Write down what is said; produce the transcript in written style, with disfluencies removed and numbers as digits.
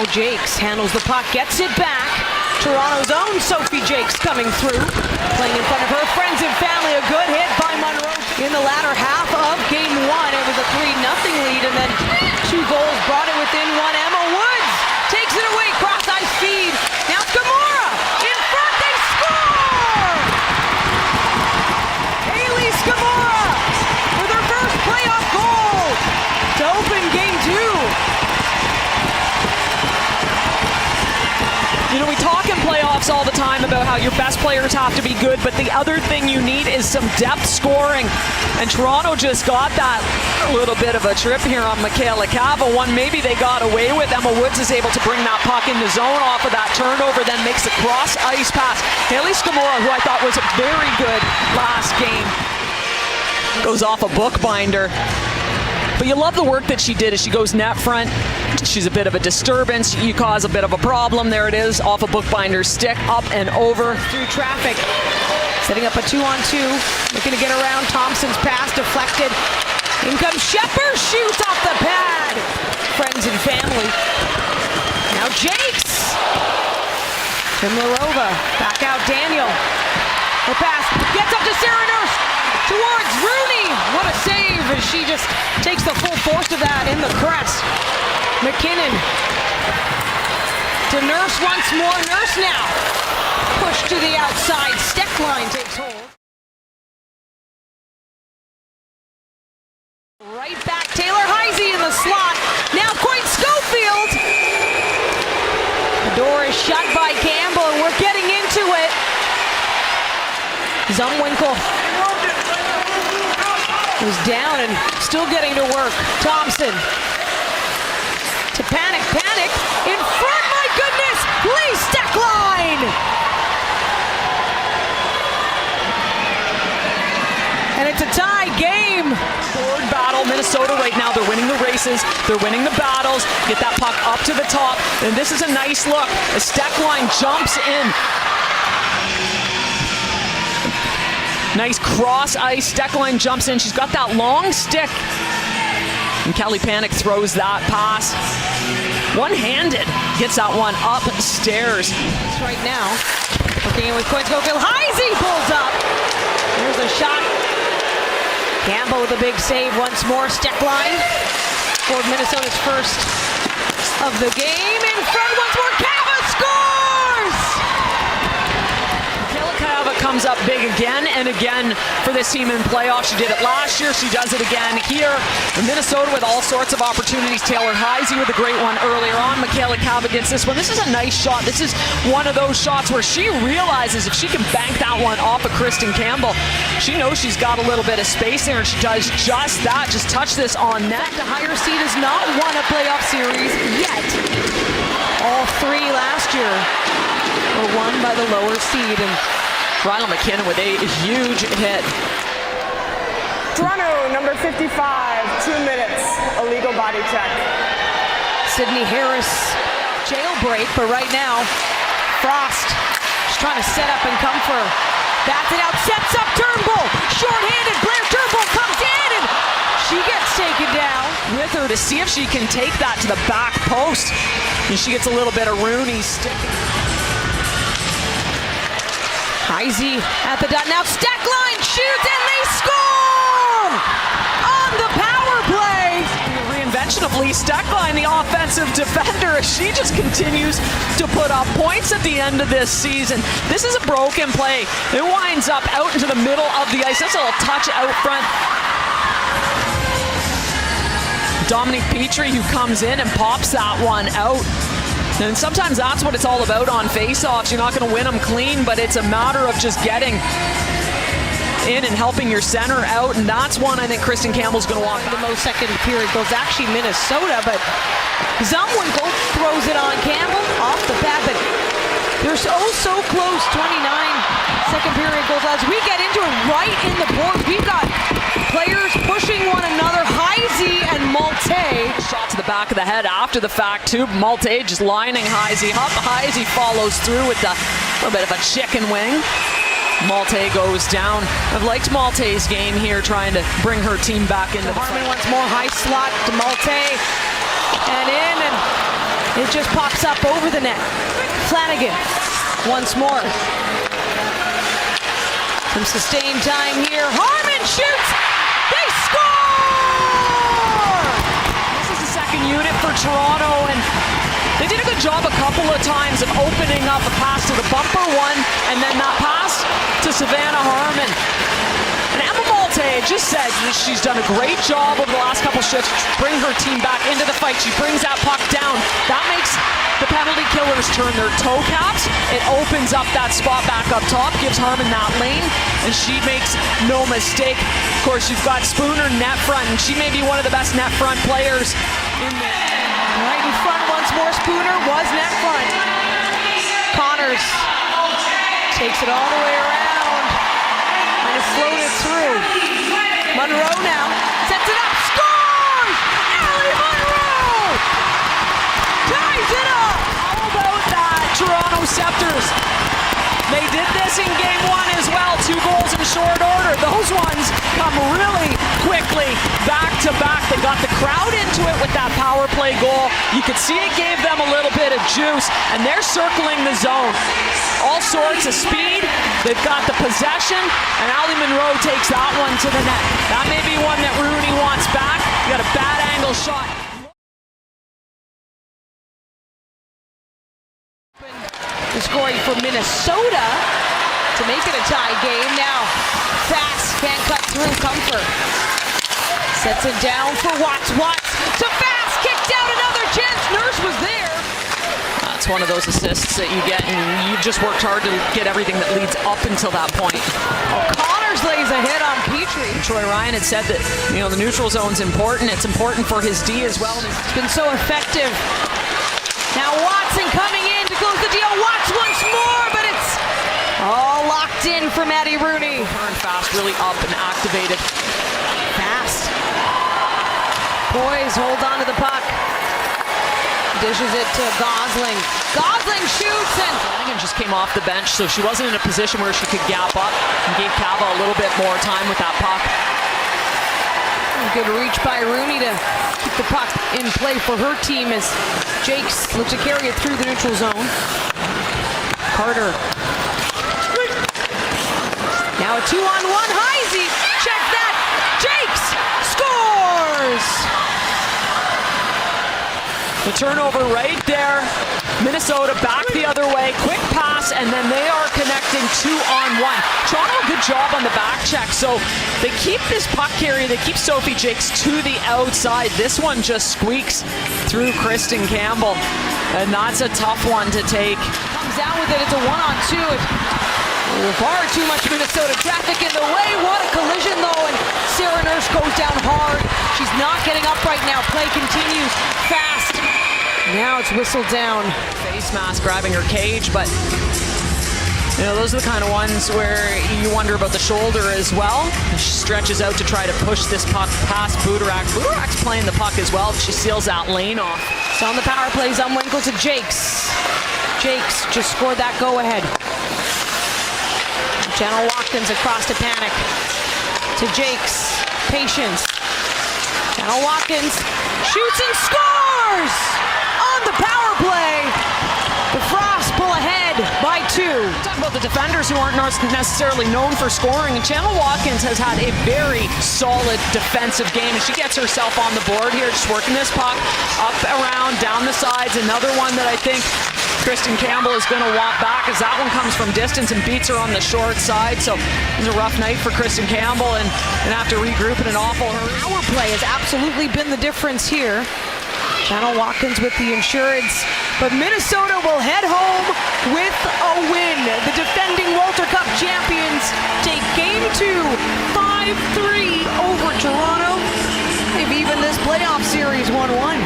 now Jakes handles the puck, gets it back. Toronto's own Sophie Jakes coming through, playing in front of her friends and family. A good hit by Monroe in the latter half of game one. It was a 3-0 lead, and then 2 goals brought it within one. Emma Woods takes it away, cross ice feed. Now Scamora in front, they score! Hayley Scamora with her first playoff goal to open game 2. You know, we talk in playoffs all the time about how your best players have to be good, but the other thing you need is some depth scoring. And Toronto just got that little bit of a trip here on Michaela Cava. One maybe they got away with. Emma Woods is able to bring that puck in the zone off of that turnover, then makes a cross-ice pass. Hayley Scamora, who I thought was very good last game, goes off a bookbinder. But you love the work that she did as she goes net front. She's a bit of a disturbance. You cause a bit of a problem. There it is, off a bookbinder's stick, up and over. Through traffic, setting up a 2-on-2, looking to get around. Thompson's pass deflected. In comes Shepard, shoots off the pad. Friends and family. Now Jakes. Timlarova, back out Daniel. The pass gets up to Sarah Nurse. Towards Rooney. What a save as she just takes the full force of that in the crest. McKinnon to Nurse once more. Nurse now. Push to the outside. Stecklein takes hold. Right back. Taylor Heisey in the slot. Now Coyne Schofield. The door is shut by Campbell, and we're getting into it. Zumwinkle was down and still getting to work. Thompson to panic in front, my goodness, Lee Stecklein! And it's a tie game. Forward battle, Minnesota right now, they're winning the races, they're winning the battles, get that puck up to the top, and this is a nice look as Stecklein jumps in. Nice cross ice. Stecklein jumps in. She's got that long stick. And Kelly Panic throws that pass. One-handed. Gets that one upstairs. Right now. Looking in with Coyne Schofield. Heisey pulls up. Here's a shot. Campbell with a big save once more. Stecklein scored Minnesota's first of the game. In front once more. Cava scores! Comes up big again and again for this team in playoffs. She did it last year. She does it again here. In Minnesota with all sorts of opportunities. Taylor Heisey with a great one earlier on. Michaela Cava gets this one. This is a nice shot. This is one of those shots where she realizes if she can bank that one off of Kristen Campbell, she knows she's got a little bit of space there, and she does just that. Just touch this on net. The higher seed has not won a playoff series yet. All 3 last year were won by the lower seed. And Ryla McKinnon with a huge hit. Toronto, number 55, 2 minutes, illegal body check. Sydney Harris, jailbreak, but right now, Frost, she's trying to set up and come for her. Bats it out, sets up Turnbull, short-handed, Blair Turnbull comes in, and she gets taken down. With her to see if she can take that to the back post. And she gets a little bit of Rooney sticking. Heisey at the dot. Now Stecklein shoots and they score! On the power play! The reinvention of Lee Stecklein, the offensive defender, she just continues to put up points at the end of this season. This is a broken play. It winds up out into the middle of the ice. That's a little touch out front. Dominique Petrie, who comes in and pops that one out. And sometimes that's what it's all about on face-offs. You're not going to win them clean, but it's a matter of just getting in and helping your center out, and that's one I think Kristen Campbell's going to walk. The most second period goes actually Minnesota, but Zumwinkle throws it on Campbell off the bat, but they're so close. 29 second period goes as we get into it right in the boards. We've got players pushing one another. Heisey and Malte. Shot to the back of the head after the fact too. Malte just lining Heisey up. Heisey follows through with a little bit of a chicken wing. Malte goes down. I've liked Malte's game here, trying to bring her team back into the Harmon once more, high slot to Malte. And in, and It just pops up over the net. Flanagan once more. Some sustained time here. Harman shoots. They score! This is the second unit for Toronto, and they did a good job a couple of times of opening up a pass to the bumper one, and then that pass to Savannah Harman. And Emma Malte just said she's done a great job over the last couple shifts to bring her team back into the fight. She brings that puck down. That makes the penalty killers turn their toe caps. It opens up that spot back up top, gives Harman that lane, and she makes no mistake. Of course, you've got Spooner net front, and she may be one of the best net front players in the... Right in front once more. Spooner was net front. Connors takes it all the way around. And it's floated through. Monroe now sets it up. Scores! Allie Monroe! Ties it up! How about that, Toronto Sceptres? They did this in game one as well. 2 goals in short order. Those ones come really quickly back to back. They got the crowd into it with that power play goal. You could see it gave them a little bit of juice, and they're circling the zone. All sorts of speed. They've got the possession, and Allie Monroe takes that one to the net. That may be one that Rooney wants back. You got a bad angle shot. The scoring for Minnesota to make it a tie game. Now, Fast can't cut through. Comfort sets it down for Watts. Watts to Fast, kicked out, another chance. Nurse was there. That's one of those assists that you get, and you've just worked hard to get everything that leads up until that point. Connors lays a hit on Petrie. Troy Ryan had said that, the neutral zone's important. It's important for his D as well. It's been so effective. Now Watson coming in to close the deal. Watts once more, but it's all locked in for Maddie Rooney. Turn Fast really up and activated. Fast. Boys hold on to the puck. Dishes it to Gosling. Gosling shoots, and Flanagan just came off the bench, so she wasn't in a position where she could gap up, and gave Cava a little bit more time with that puck. Good reach by Rooney to keep the puck in play for her team as Jakes looks to carry it through the neutral zone. Carter. Now a 2-on-1. Heisey. Check that. Jakes scores. The turnover right there. Minnesota back the other way. Quick pass, and then they are connecting 2-on-1. Toronto, good job on the back check. So they keep this puck carrier. They keep Sophie Jakes to the outside. This one just squeaks through Kristen Campbell. And that's a tough one to take. Comes out with it. It's a 1-on-2. Far too much Minnesota traffic in the way. What a collision, though. And Sarah Nurse goes down hard. She's not getting up right now. Play continues. Fast. Now it's whistled down. Face mask grabbing her cage, but those are the kind of ones where you wonder about the shoulder as well. She stretches out to try to push this puck past Budarak. Budarak's playing the puck as well, but she seals that lane off. So on the power play, Zumwinkle to Jakes. Jakes just scored that go-ahead. Channel Watkins across to Panic. To Jakes. Patience. Channel Watkins shoots and scores! On the power play, the Frost pull ahead by 2. Talk about the defenders who aren't necessarily known for scoring, and Channel Watkins has had a very solid defensive game, and she gets herself on the board here, just working this puck up, around, down the sides. Another one that I think Kristen Campbell is going to want back, as that one comes from distance and beats her on the short side. So it's a rough night for Kristen Campbell, and have to regroup in an awful hurry. Power play has absolutely been the difference here. Channel Watkins with the insurance, but Minnesota will head home with a win. The defending Walter Cup champions take Game 2, 5-3 over Toronto. They've evened this playoff series 1-1.